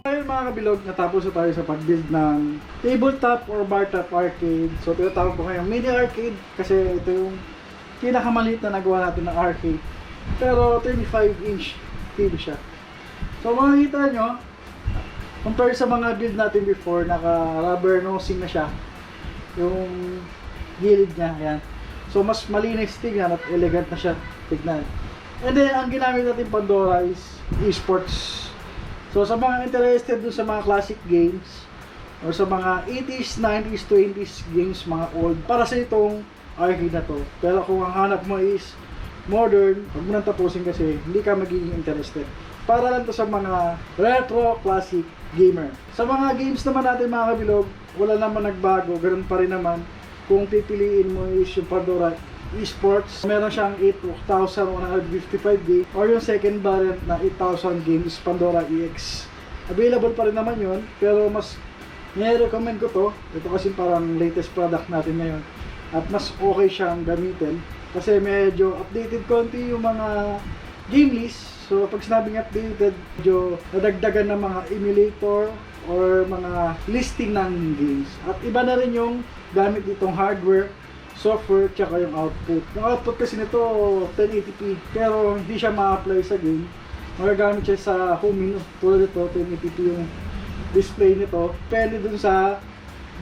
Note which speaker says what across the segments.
Speaker 1: Ngayon mga kabilog, natapos na tayo sa pag-build ng tabletop or bar top arcade. So tinatawag ko kayong mini arcade kasi ito yung pinakamaliit na nagawa natin ng arcade. Pero 25-inch TV siya. So makikita nyo, compared sa mga build natin before, naka-rubber nosing na siya. Yung gilid niya, ayan. So mas malinis tignan at elegant na siya tignan. And then, ang ginamit natin Pandora is esports. So sa mga interested dun sa mga classic games or sa mga 80s, 90s, 20s games, mga old, para sa itong arcade na to. Pero kung ang hanap mo is modern, huwag mo nang tapusin kasi hindi ka magiging interested. Para lang to sa mga retro classic gamer. Sa mga games naman natin mga kabilog, wala naman nagbago, ganun pa rin naman. Kung pipiliin mo is yung Pandora Esports, meron siyang 8,155 game or yung second variant na 8,000 games Pandora EX. Available pa rin naman yun, pero mas nire-recommend ko to. Ito kasi parang latest product natin ngayon at mas okay siyang gamitin kasi medyo updated konti yung mga game list. So pag sinabing updated, medyo nadagdagan ng mga emulator or mga listing ng games. At iba na rin yung gamit ditong hardware, software, tsaka yung output. Yung output kasi nito 1080p, pero hindi siya ma-apply sa game. Magagamit siya sa home menu. Tulad nito, 1080p yung display nito. Depende dun sa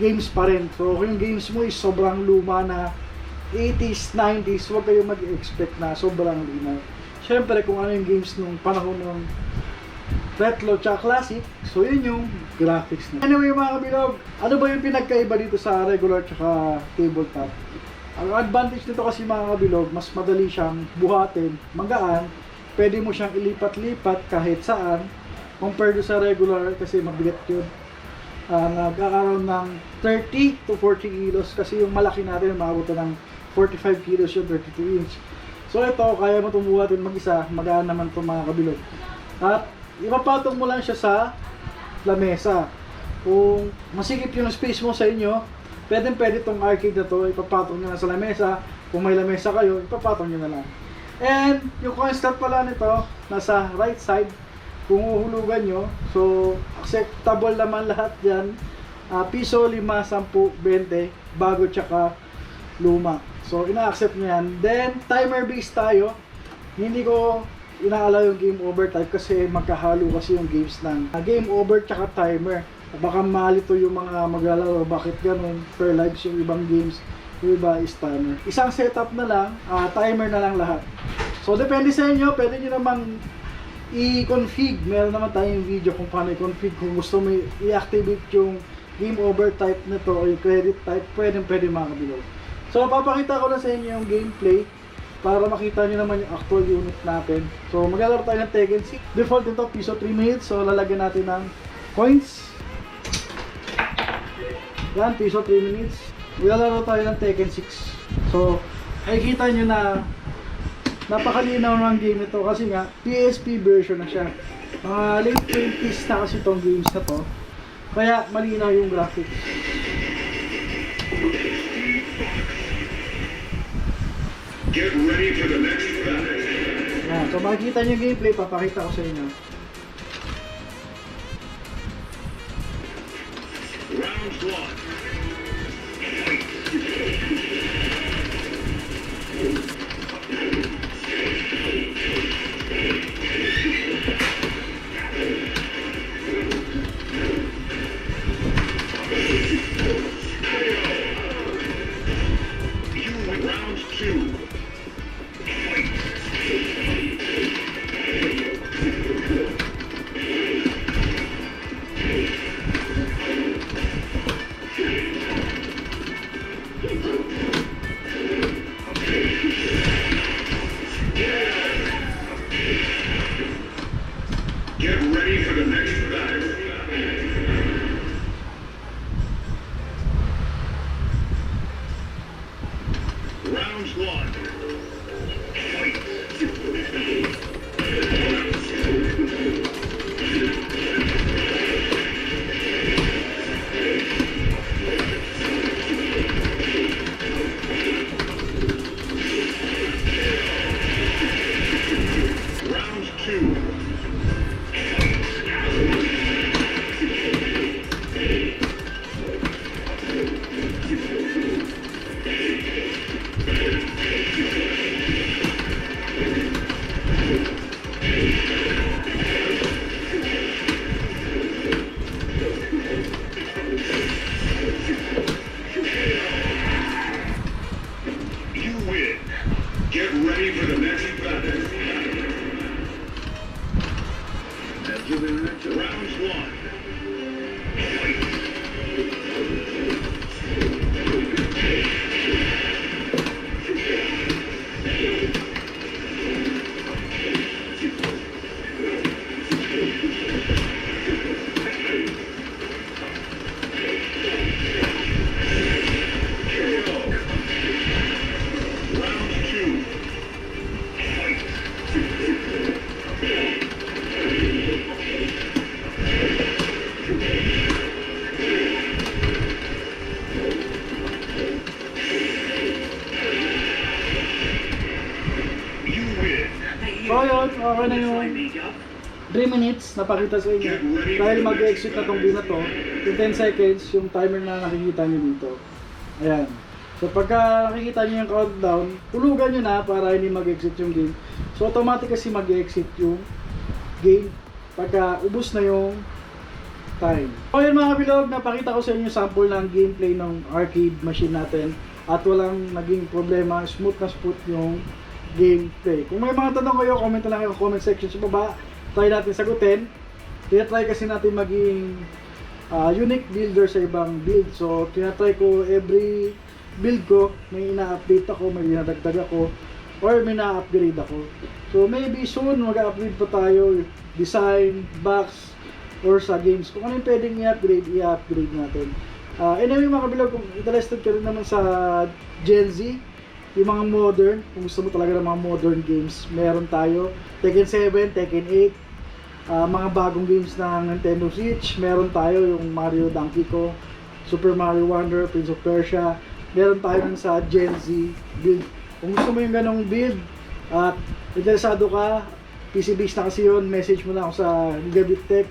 Speaker 1: games pa rin. So kung yung games mo is sobrang luma na 80s, 90s, huwag kayong mag-expect na sobrang linaw. Siyempre kung ano yung games nung panahon ng retro tsaka classic, so yun yung graphics na. Anyway mga kabilog, ano ba yung pinagkaiba dito sa regular tsaka tabletop? Ang advantage nito kasi mga kabilog, mas madali siyang buhatin, magaan, pwede mo siyang ilipat-lipat kahit saan, compared sa regular kasi mabigat yun. Nag-aaround ng 30 to 40 kilos kasi yung malaki natin maabot ng 45 kilos yung 32 inch. So ito, kaya mo tumuhatin mag-isa, magaan naman itong mga kabilog. At ipapatong mo lang siya sa lamesa. Kung masikip yung space mo sa inyo, pwede itong arcade na to, ipapatong nyo na sa lamesa. Kung may lamesa kayo, ipapatong nyo na lang. And yung coin slot pala nito, nasa right side, kung uhulugan nyo. So, acceptable naman lahat yan. Piso, 5, 10, 20, bago tsaka luma. So, ina-accept nyo yan. Then, timer based tayo. Hindi ko inaalaw yung game over type kasi magkahalo kasi yung games ng game over tsaka timer. Baka malito yung mga maglalaro, bakit ganun, per lives yung ibang games, yung iba is timer. Isang setup na lang, timer na lang lahat. So depende sa inyo, pwede nyo namang i-config, meron naman tayong video kung paano i-config, kung gusto mo i-activate yung game over type nito o yung credit type, pwede mga kabilog. So papakita ko na sa inyo yung gameplay para makita nyo naman yung actual unit natin. So maglalaro tayo ng Tekken 6. Default nito, piso 3 minutes. So lalagyan natin ng coins. Yan, piso 3 minutes. Maglalaro tayo ng Tekken 6. So makikita nyo na napakalinaw ng game nito kasi nga PSP version na siya. Mga late 20s na kasi itong games na to. Kaya malinaw yung graphics.
Speaker 2: Get ready for the next battle.
Speaker 1: Yan, so makikita nyo yung gameplay, papakita ko sa inyo.
Speaker 2: Round 1. Round 2. Get ready for the next battle. Round 1. Round 2. You win. Get ready for the next battle. Round 1. Round 2. You win.
Speaker 1: So yun, okay na yung 3 minutes napakita sa inyo. Dahil mag-exit na tong game na to, in 10 seconds yung timer na nakikita nyo dito. Ayan. So pagka nakikita nyo yung countdown, tulugan nyo na para hindi mag-exit yung game. So automatic kasi mag-exit yung game pagka ubos na yung time. So yun mga kabilog, napakita ko sa inyo sample ng gameplay ng arcade machine natin at walang naging problema, smooth na smooth yung gameplay. Kung may mga tanong kayo, comment na lang kayo sa comment section sa baba, try natin sagutin. Tinatry kasi natin maging unique builder sa ibang build. So tinatry ko every build ko, may ina-update ako, may dinadagdag ako, or may na-upgrade ako. So maybe soon mag-upgrade pa tayo, design, box, or sa games. Kung ano yung pwedeng i-upgrade, i-upgrade natin. Anyway mga kabilog, kung interested ka rin naman sa Gen Z, yung mga modern, kung gusto mo talaga ng mga modern games, meron tayo Tekken 7, Tekken 8, mga bagong games ng Nintendo Switch, meron tayo yung Mario Donkey Kong, Super Mario Wonder, Prince of Persia, meron tayo sa Gen Z build. Kung gusto mo yung ganong build at interesado ka, PC based na kasi yun, message mo na ako sa Gigabit Tech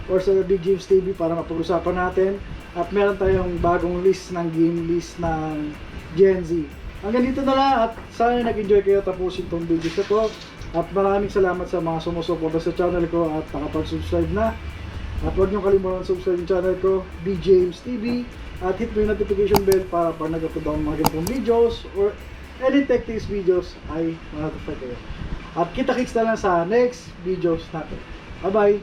Speaker 1: or sa Big James TV para mapag-usapan natin. At meron tayong bagong list ng game list ng Gen Z. Hanggang dito na lang at sana nag-enjoy kayo tapusin tong video na to. At maraming salamat sa mga sumusuporta sa channel ko at nakapag-subscribe na. At huwag niyo kalimutan subscribe yung channel ko, Big James TV. At hit mo yung notification bell para pag nag-upload ako ng mga ganitong videos or any tech tips videos ay ma-notify kayo. At kita-kits na lang sa next videos natin. Bye-bye!